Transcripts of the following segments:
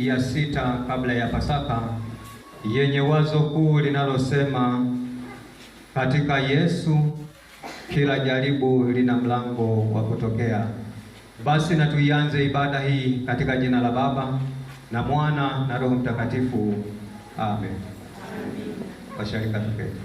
Ya sita kabla ya Pasaka, yenye wazo kuu linalosema katika Yesu kila jaribu lina mlango wa kutokea. Basi na tuianze ibada hii katika jina la Baba na Mwana na Roho Mtakatifu. Amen. Washarika tupende.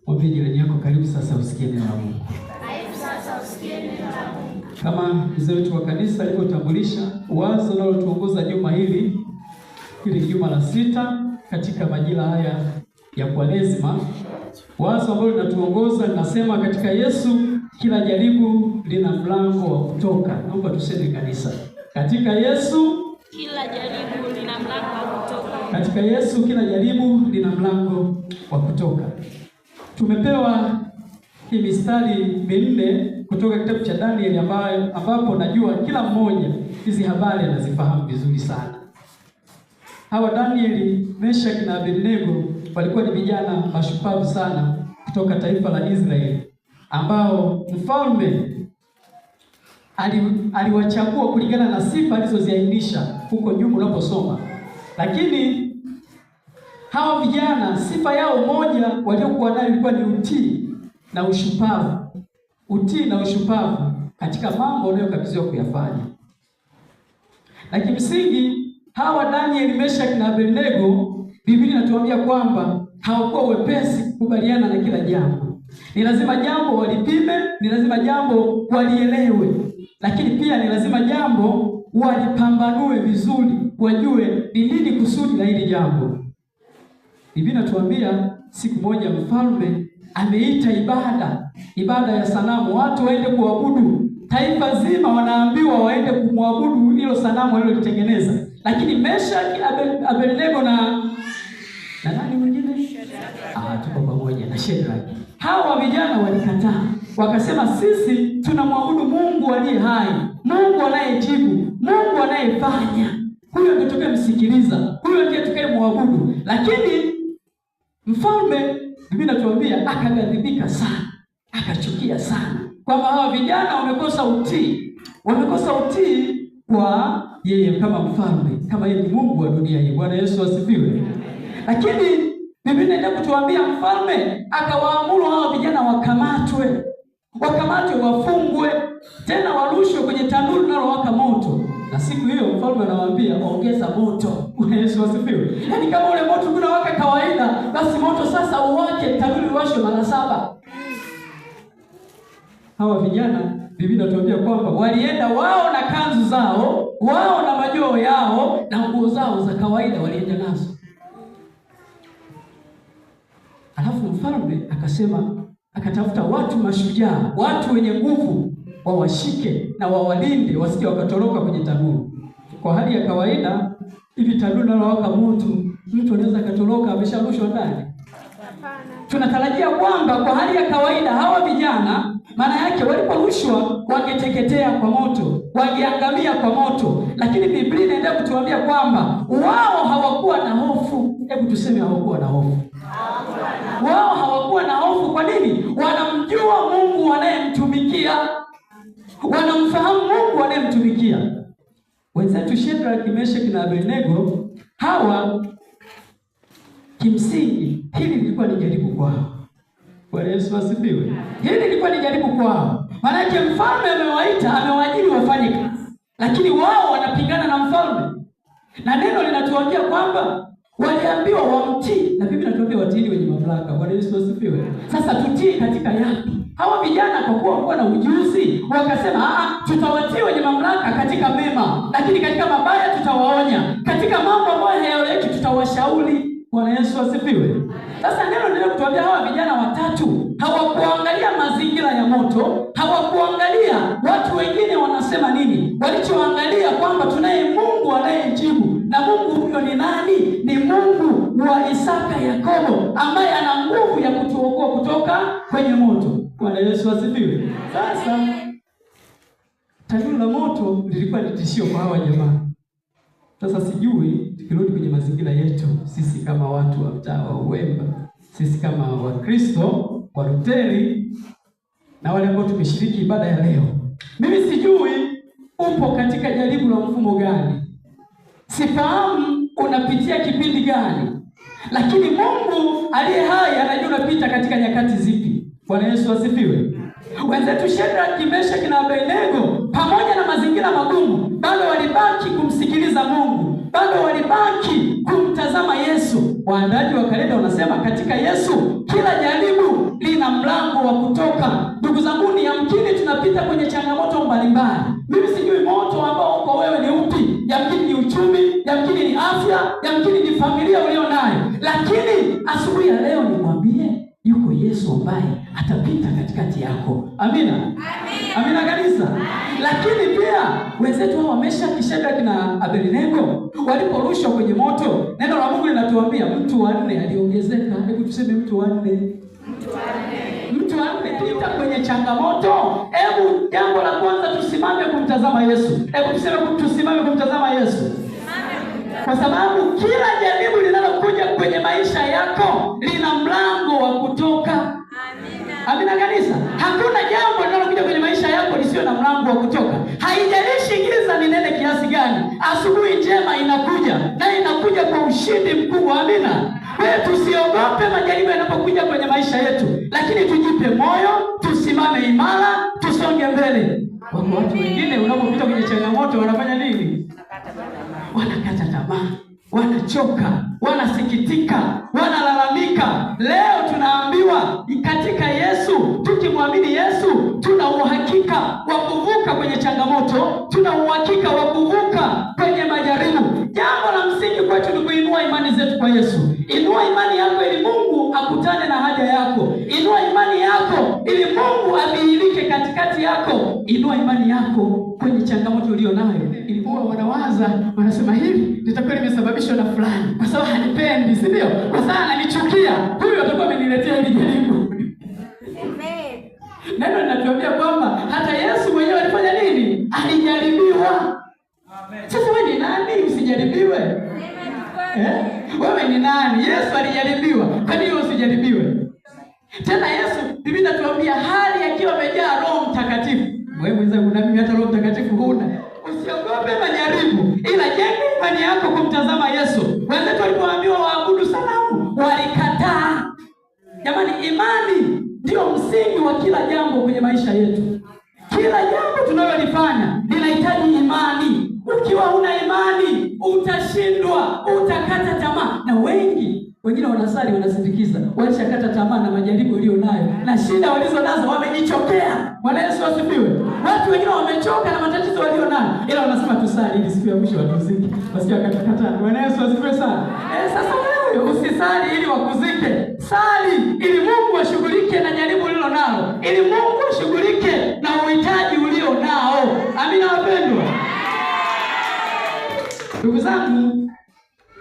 Mwambie jirani yako, karibu sasa usikie neno la Mungu. Karibu sasa usikie neno la Mungu. Kama mzee wetu wa kanisa alivyotambulisha, wazo linalotuongoza juma hili juma la 6 katika majira haya ya Kwaresima, wazo ambalo linatuongoza linasema, katika Yesu kila jaribu lina mlango wa kutoka. Naomba tuseme kanisa, katika Yesu kila jaribu lina mlango wa kutoka. Katika Yesu kila jaribu lina mlango wa kutoka. Tumepewa hii mistari minne kutoka kitabu cha Danieli ambapo najua kila mmoja hizi habari anazifahamu vizuri sana. Hawa Danieli, Meshaki na Abednego walikuwa ni vijana mashupavu sana kutoka taifa la Israeli, ambao mfalme aliwachagua kulingana na sifa alizoziainisha huko nyuma unaposoma. Lakini hawa vijana, sifa yao moja waliokuwa nayo ilikuwa ni utii na ushupavu. Utii na ushupavu katika mambo wanayokabidhiwa kuyafanya. Na kimsingi hawa Danieli, Meshaki na Abednego, Biblia inatuambia kwamba hawakuwa wepesi kukubaliana na kila jambo. Ni lazima jambo walipime, ni lazima jambo walielewe, lakini pia ni lazima jambo walipambanue vizuri, wajue ni nini kusudi la hili jambo. Biblia inatuambia siku moja mfalme ameita ibada ya sanamu, watu waende kuabudu. Taifa zima wanaambiwa waende kumwabudu hilo sanamu alilolitengeneza. Lakini Meshaki, Abednego na nani mwingine? Tuko pamoja na Shadraka. Hawa vijana walikataa. Wakasema, sisi tunamwabudu Mungu aliye hai, Mungu anayejibu, Mungu anayefanya. Huyo ndiye tukayemsikiliza, huyo ndiye tukayemwabudu. Lakini mfalme, Biblia inatuambia, akaghadhibika sana, akachukia sana kwamba hawa vijana wamekosa utii. Wamekosa utii kwa yeye kama mfalme, kama yeye ni Mungu wa dunia hii. Bwana Yesu asifiwe. Lakini Biblia inaenda kutuambia mfalme akawaamuru hawa vijana wakamatwe, wafungwe, tena warushwe kwenye tanuru linalowaka moto. Na siku hiyo mfalme anawaambia, ongeza moto. Bwana Yesu asifiwe. Yaani kama ule moto unawaka kawaida, basi moto sasa uwake, tanuru iwashwe mara 7. Hawa vijana, Biblia inatuambia kwamba walienda wao na kanzu zao, wao na majoho yao na nguo zao za kawaida walienda nazo. Alafu mfalme akasema, akatafuta watu mashujaa, watu wenye nguvu, wawashike na wawalinde wasije wakatoroka kwenye tanuru. Kwa hali ya kawaida, hivi tanuru linalowaka moto, mtu anaweza katoroka amesharushwa ndani? Tunatarajia kwamba kwa hali ya kawaida hawa vijana, maana yake waliporushwa wangeteketea kwa moto, wangeangamia kwa moto. Lakini Biblia inaenda kutuambia kwamba wao hawakuwa na hofu. Hebu tuseme hawakuwa na hofu. Wao hawakuwa na hofu. Kwa nini? Wanamjua Mungu wanayemtumikia, wanamfahamu Mungu wanayemtumikia. Wenzetu Shadraka, Meshaki na Abednego, hawa kimsingi hili lilikuwa ni jaribu kwao. Bwana Yesu asifiwe. Hili lilikuwa ni jaribu kwao. Maana yake mfalme amewaita, amewaajiri wafanye kazi, lakini wao wanapingana na mfalme. Na neno linatuambia kwamba waliambiwa wamtii, na Biblia inatuambia watii wenye mamlaka. Bwana Yesu asifiwe. Sasa tutii katika yapi? Hawa vijana kwa kuwa walikuwa na ujuzi, wakasema tutawatii wenye mamlaka katika mema, lakini katika mabaya tutawaonya, katika mambo ambayo hayaeleweki tutawashauri. Bwana Yesu asifiwe. Sasa neno linalotuambia hawa vijana watatu hawakuangalia mazingira ya moto, hawakuangalia watu wengine wanasema nini. Walichoangalia kwamba tunaye Mungu anayejibu, na Mungu huyo ni nani? Ni Mungu wa Isaka, Yakobo, ambaye ana nguvu ya kutuokoa kutoka kwenye moto. Bwana Yesu asifiwe. Sasa tanuru la moto lilikuwa ni tishio kwa hawa jamaa. Sasa sijui tukirudi kwenye mazingira yetu, sisi kama watu wa mtaa wa Uwemba, sisi kama Wakristo wa Luteri na wale ambao tumeshiriki ibada ya leo, mimi sijui upo katika jaribu la mfumo gani, sifahamu unapitia kipindi gani, lakini Mungu aliye hai anajua unapita katika nyakati zipi. Bwana Yesu asifiwe. Wenzetu Shadraka, Meshaki na Abednego, pamoja na mazingira magumu, bado walibaki kumsikiliza Mungu, bado walibaki kumtazama Yesu. Waandaji wa kalenda wanasema katika Yesu kila jaribu lina mlango wa kutoka. Ndugu zangu, ni yamkini tunapita kwenye changamoto mbalimbali. Mimi sijui moto ambao uko wewe ni upi. Yamkini ni uchumi, yamkini ni afya, yamkini ni familia ulio nayo. Lakini asubuhi ya leo nikwambie, yuko Yesu ambaye atapita katikati yako. Amina. Amina kanisa. Lakini pia wenzetu hao Meshaki, Shadraka na Abednego waliporushwa kwenye moto, neno la Mungu linatuambia mtu wa 4 aliongezeka. Hebu tuseme mtu wa 4. Mtu wa 4 pita kwenye changamoto. Hebu jambo la kwanza tusimame kumtazama Yesu. Hebu tuseme tusimame kumtazama Yesu. Kwa sababu kila jaribu linalokuja kwenye maisha yako lina mlango wa kutoka. Amina kanisa. Hakuna jambo linalokuja kwenye maisha yako lisio na mlango wa kutoka. Haijalishi giza ni nene kiasi gani, asubuhi njema inakuja na inakuja kwa ushindi mkubwa. Amina. Wewe tusiogope majaribu yanapokuja kwenye maisha yetu, lakini tujipe moyo, tusimame imara, tusonge mbele. Wako watu wengine unapopita kwenye changamoto wanafanya nini? Wanakata tamaa, wanachoka, wanasikitika, wanalalamika. Leo tunaambiwa katika Yesu, tukimwamini Yesu, tuna uhakika wa kuvuka kwenye changamoto, tuna uhakika wa kuvuka kwenye majaribu. Jambo la msingi kwetu ni kuinua imani zetu kwa Yesu. Inua imani yako ili Mungu akutane na haja yako. Inua imani yako ili Mungu adhihirike katikati yako. Inua imani yako kwenye changamoto ulio nayo. Ilikuwa wanawaza, wanasema hili litakuwa limesababishwa na fulani, kwa sababu hanipendi, si ndio? Kwa sababu ananichukia, huyu atakuwa ameniletea hili jaribu. Amen. Neno linatuambia kwamba hata Yesu mwenyewe alifanya nini? Alijaribiwa. Amen. Sasa wewe ni nani usijaribiwe? Wewe ni nani? Yesu alijaribiwa. Kwa nini usijaribiwe? Tena Yesu, Biblia inatuambia hali akiwa amejaa Roho Mtakatifu. Wewe mwenzangu, na mimi hata Roho Mtakatifu huna. Usiogope majaribu, ila jenga imani yako kumtazama Yesu. Wenzetu walipoambiwa waabudu sanamu, walikataa. Jamani, imani ndio msingi wa kila jambo kwenye maisha yetu. Kila jambo tunalolifanya linahitaji imani. Ukiwa huna imani, utashindwa, utakata tamaa. Na wengine wanasali, wanasindikiza, walishakata tamaa na majaribu ulio nayo na shida walizo nazo, wamejichokea. Bwana Yesu asifiwe. Watu wengine wamechoka na matatizo walio nayo, ila wanasema tusali ili siku ya mwisho watuzike. Basi wakakata. Bwana Yesu asifiwe sana. Sasa wewe usisali ili wakuzike. Sali ili Mungu ashughulike na jaribu ulilo nalo, ili Mungu ashughulike na uhitaji ulio nao. Amina wapendwa. Ndugu zangu,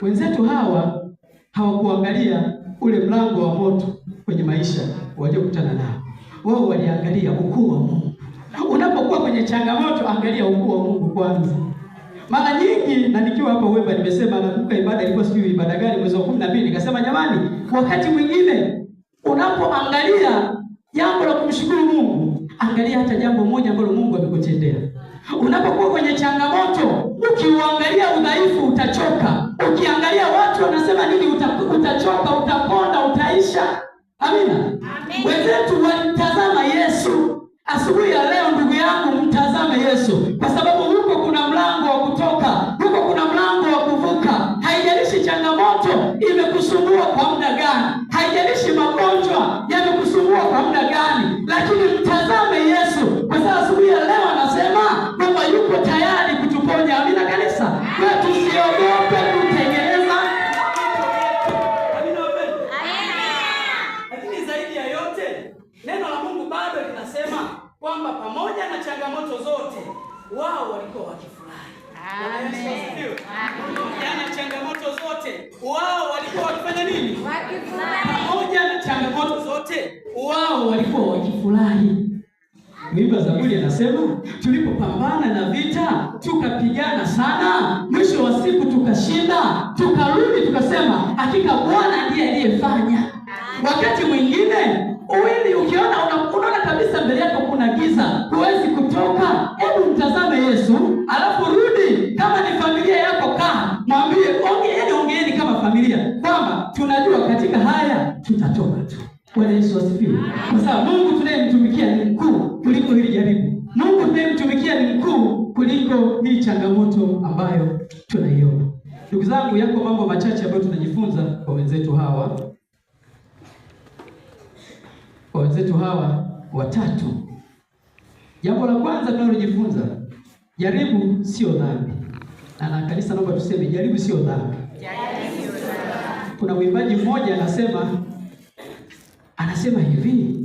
wenzetu hawa hawakuangalia ule mlango wa moto kwenye maisha waliokutana nao. Wao waliangalia ukuu wa Mungu. Unapokuwa kwenye changamoto, angalia ukuu wa Mungu kwanza. Mara nyingi, na nikiwa hapa Uwemba nimesema, nakumbuka ibada ilikuwa sijui ibada gani mwezi wa 12, nikasema jamani, wakati mwingine unapoangalia jambo la kumshukuru Mungu, angalia hata jambo moja ambalo Mungu amekutendea. Unapokuwa kwenye changamoto, ukiuangalia udhaifu utachoka. Ukiangalia watu wanasema nini, utachoka, utakonda, utaisha. Amina. Wenzetu walimtazama Yesu. Asubuhi ya leo, ndugu yangu, mtazame Yesu, kwa sababu huko kuna mlango wa kutoka, huko kuna mlango wa kuvuka. Haijalishi changamoto imekusumbua kwa muda gani, haijalishi magonjwa yamekusumbua kwa muda gani, lakini mtazame Yesu, kwa sababu asubuhi ya leo anasema kwamba yuko tayari kutuponya. Amina kanisa. Kwa tusiogope kutengeneza. Amina wapendwa. Lakini zaidi ya yote, neno la Mungu bado linasema kwamba pamoja na changamoto zote, wao walikuwa wakifurahi. Amen. Pamoja na changamoto zote, wao walikuwa wakifanya nini? Wakifurahi. Pamoja na changamoto zote, wao walikuwa wakifurahi. Mwimba Zaburi anasema, tulipopambana na vita, tukapigana sana, mwisho wa siku tukashinda, tukarudi tukasema, hakika Bwana ndiye aliyefanya. Wakati mwingine uwili ukiona unaona kabisa mbele yako kuna giza, huwezi kutoka, hebu mtazame Yesu, alafu rudi. Kama ni familia yako, kaa, mwambie, ongeeni kama familia, kwamba tunajua katika haya tutatoka tu. Bwana Yesu asifiwe. Kwa sababu Mungu tunayemtumikia ni mkuu kuliko hili jaribu. Mungu tunayemtumikia ni mkuu kuliko hii changamoto ambayo tunaiona. Ndugu zangu, yako mambo machache ambayo tunajifunza kwa wenzetu hawa watatu. Jambo la kwanza tunalojifunza, jaribu sio dhambi. Na kanisa, naomba tuseme jaribu sio dhambi. Kuna mwimbaji mmoja anasema hivi,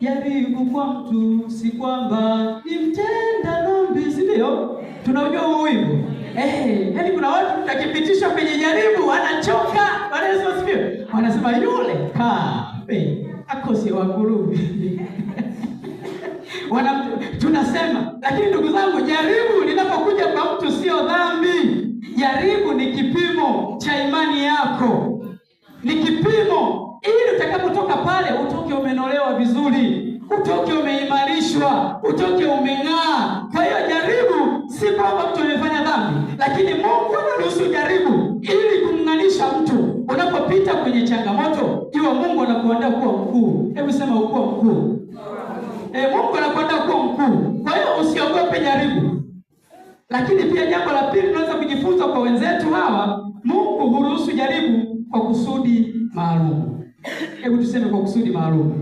jaribu kwa mtu si kwamba imtenda dhambi, si ndio? Tunaujua huo wimbo. Yaani kuna watu tutakipitishwa kwenye jaribu anachoka. Bwana Yesu asifiwe. Wanasema yule akose wa kurubi. Tunasema, lakini ndugu zangu, jaribu linapokuja kwa mtu sio dhambi. Jaribu ni kipimo cha imani yako. Ni kipimo ili utakapotoka pale utoke umenolewa vizuri, utoke umeimarishwa, utoke umeng'aa. Kwa hiyo jaribu si kwamba mtu amefanya dhambi, lakini Mungu anaruhusu jaribu ili kumng'anisha mtu. Unapopita kwenye changamoto, jua Mungu anakuandaa kuwa mkuu. Hebu sema ukuwa mkuu. Mungu anakuandaa kuwa mkuu. Kwa hiyo usiogope jaribu. Lakini pia jambo la pili tunaweza kujifunza kwa wenzetu hawa, Mungu huruhusu jaribu kwa kusudi maalum. Hebu tuseme kwa kusudi maalum.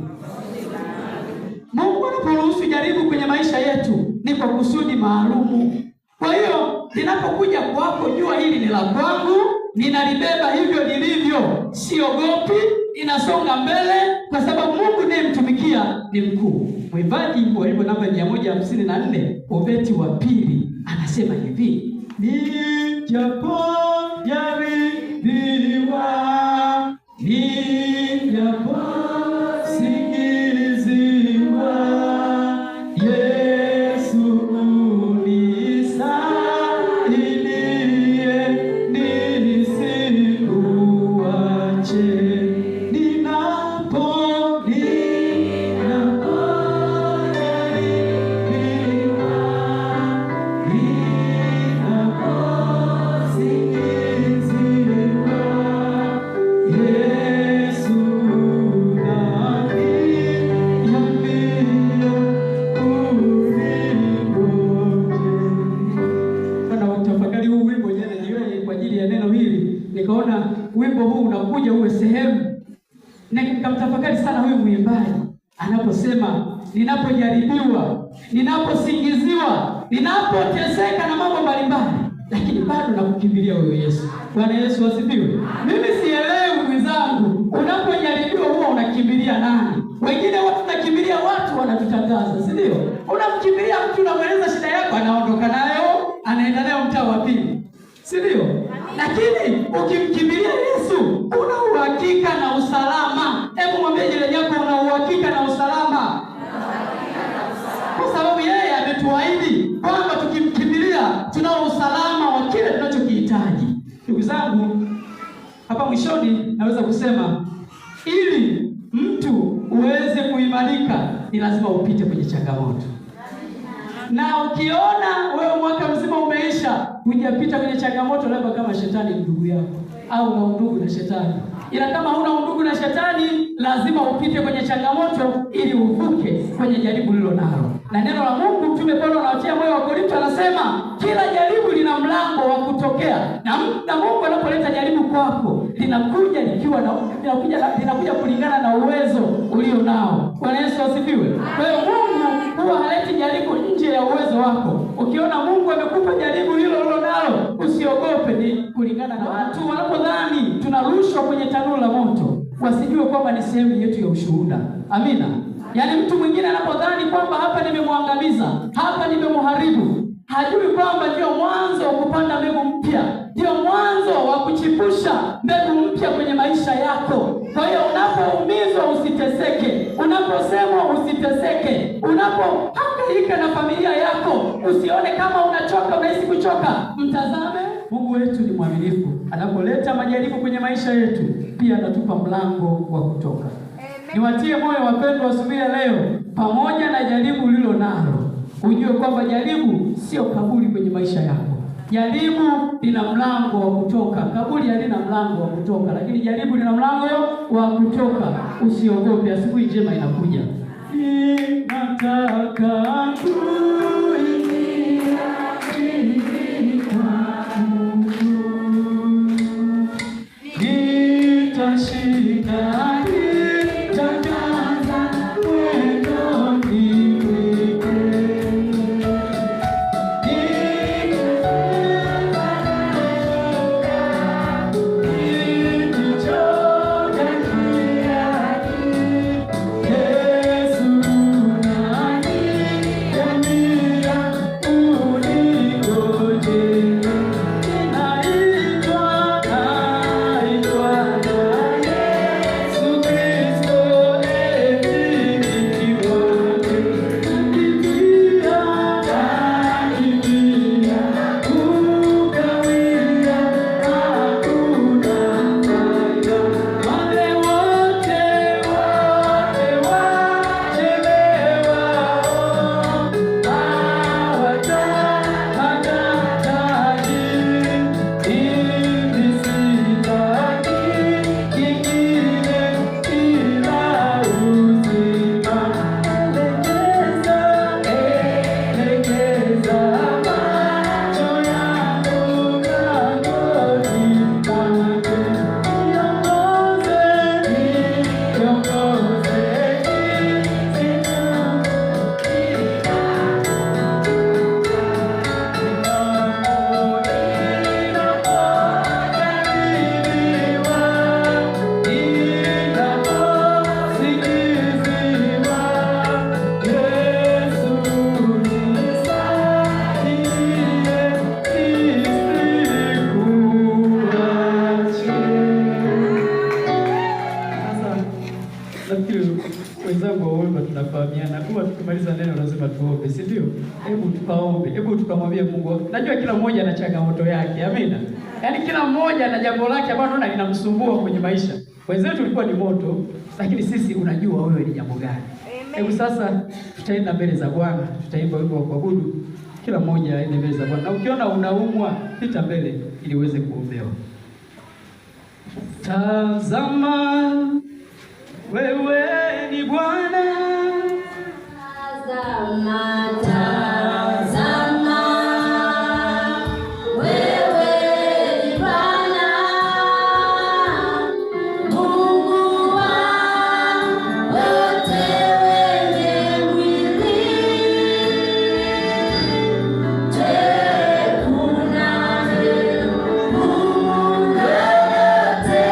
Mungu anaporuhusu jaribu kwenye maisha yetu ni kwa kusudi maalum. Kwa hiyo linapokuja kwako, jua hili ni la kwangu, ninalibeba hivyo nilivyo, siogopi, ninasonga mbele kwa sababu Mungu ninayemtumikia ni mkuu. Mwimbaji wa wimbo namba 154 ubeti wa pili anasema hivi, nijapojaribiwa, nijapozingizwa, Yesu unisaidie, nisikuache. Nikaona wimbo huu unakuja uwe sehemu, na nikamtafakari sana huyu mwimbaji anaposema, ninapojaribiwa, ninaposingiziwa, ninapoteseka na mambo mbalimbali, lakini bado nakukimbilia wewe Yesu. Bwana Yesu asifiwe. Mimi sielewi mwenzangu, unapojaribiwa huwa unakimbilia nani? Wengine watu nakimbilia watu wanatutangaza, si ndio? Unamkimbilia mtu, unamweleza shida yako, anaondoka nayo, anaenda nayo mtaa wa pili, si ndio? Lakini ukimkimbilia Yesu una uhakika na usalama. Hebu mwambie jirani yako, una uhakika na usalama. Kwa sababu yeye ametuahidi kwamba tukimkimbilia tunao usalama wa kile tunachokihitaji. Ndugu zangu, hapa mwishoni naweza kusema, ili mtu uweze kuimarika ni lazima upite kwenye changamoto. Na ukiona wewe mwaka mzima umeisha hujapita kwenye changamoto, labda kama shetani ndugu yako au una undugu na shetani. Ila kama huna undugu na shetani, lazima upite kwenye changamoto ili uvuke kwenye jaribu lilo nalo. Na neno la Mungu, Mtume Paulo anawatia moyo wa Korinto, anasema kila jaribu lina mlango wa kutokea. Na Mungu anapoleta jaribu kwako, linakuja linakuja kulingana na uwezo ulio nao. Bwana Yesu asifiwe. Kwa hiyo Mungu huwa haleti jaribu nje ya uwezo wako. Ukiona Mungu amekupa jaribu hilo nalo, usiogope, ni kulingana na watu wanapodhani tunarushwa kwenye tanuru la moto, wasijue kwamba ni sehemu yetu ya ushuhuda. Amina. Yaani mtu mwingine anapodhani kwamba hapa nimemwangamiza, hapa nimemharibu, hajui kwamba ndio mwanzo wa kupanda mbegu mpya, ndio mwanzo wa kuchipusha mbegu mpya kwenye maisha yako. Kwa hiyo unapoumizwa usiteseke, unaposemwa usiteseke, unapohangaika na familia yako usione kama unachoka, unahisi kuchoka. Mtazame Mungu wetu ni mwaminifu. Anapoleta majaribu kwenye maisha yetu, pia anatupa mlango wa kutoka. Niwatie moyo wapendwa asubuhi ya leo, pamoja na jaribu lilo nalo, ujue kwamba jaribu sio kaburi kwenye maisha yako. Jaribu lina mlango wa kutoka. Kaburi halina mlango wa kutoka, lakini jaribu lina mlango wa kutoka. Usiogope, asubuhi njema inakuja. Nataka kuingia kwa Mungu. tunafahamiana. Huwa tukimaliza neno lazima tuombe, si ndio? Hebu tukaombe, hebu tukamwambia Mungu. Najua kila mmoja ana changamoto yake, amina. Yaani kila mmoja ana jambo lake ambalo naona linamsumbua kwenye maisha. Wenzetu ulikuwa ni moto, lakini sisi unajua wewe ni jambo gani. Hebu sasa tutaenda mbele za Bwana, tutaimba wimbo wa kuabudu. Kila mmoja aende mbele za Bwana. Na ukiona unaumwa, pita mbele ili uweze kuombewa. Tazama wewe ni Bwana. Tazama, tazama wewe ni Bwana, Mungu wa wote wenye mwili. Je, kuna Mungu yote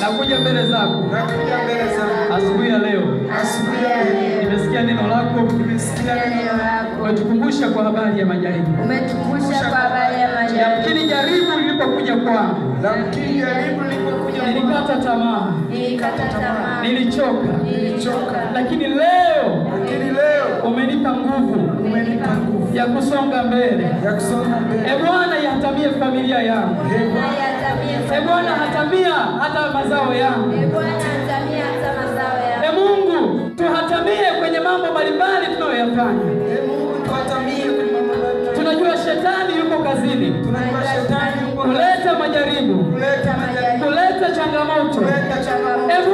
nakuja mbele zako asubuhi ya leo. Nimesikia neno lako, umetukumbusha kwa habari ya majaribu. Lakini jaribu lilipokuja kwangu, nilikata tamaa, nilichoka. Lakini leo umenipa nguvu ya kusonga mbele. Bwana, yatamie familia yangu. Bwana, hatamia hata mazao yangu. Mungu, tuhatamie kwenye mambo mbalimbali tunayoyafanya. Tunajua shetani yuko kazini kuleta majaribu, kuleta changamoto.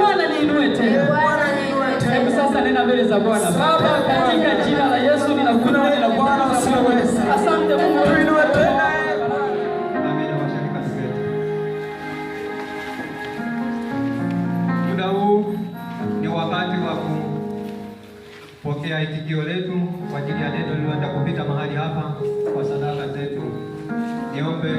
Bwana, niinue tena. Hebu sasa nena mbele za Bwana. Baba, katika jina la Yesu ninakuinua. Asante Mungu, niinue tena. Muda huu ni wakati wa kupokea itikio letu kwa ajili ya neno lililoenda kupita mahali hapa kwa sadaka zetu. Niombe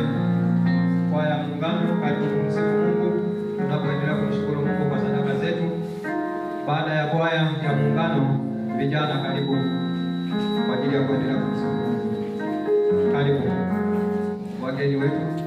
kwaya Muungano, karibu kumsifu Mungu tunapoendelea kumshukuru Mungu kwa sadaka zetu. Baada ya kwaya ya Muungano, vijana karibu kwa ajili ya kuendelea kumsifu Mungu. Karibu wageni wetu.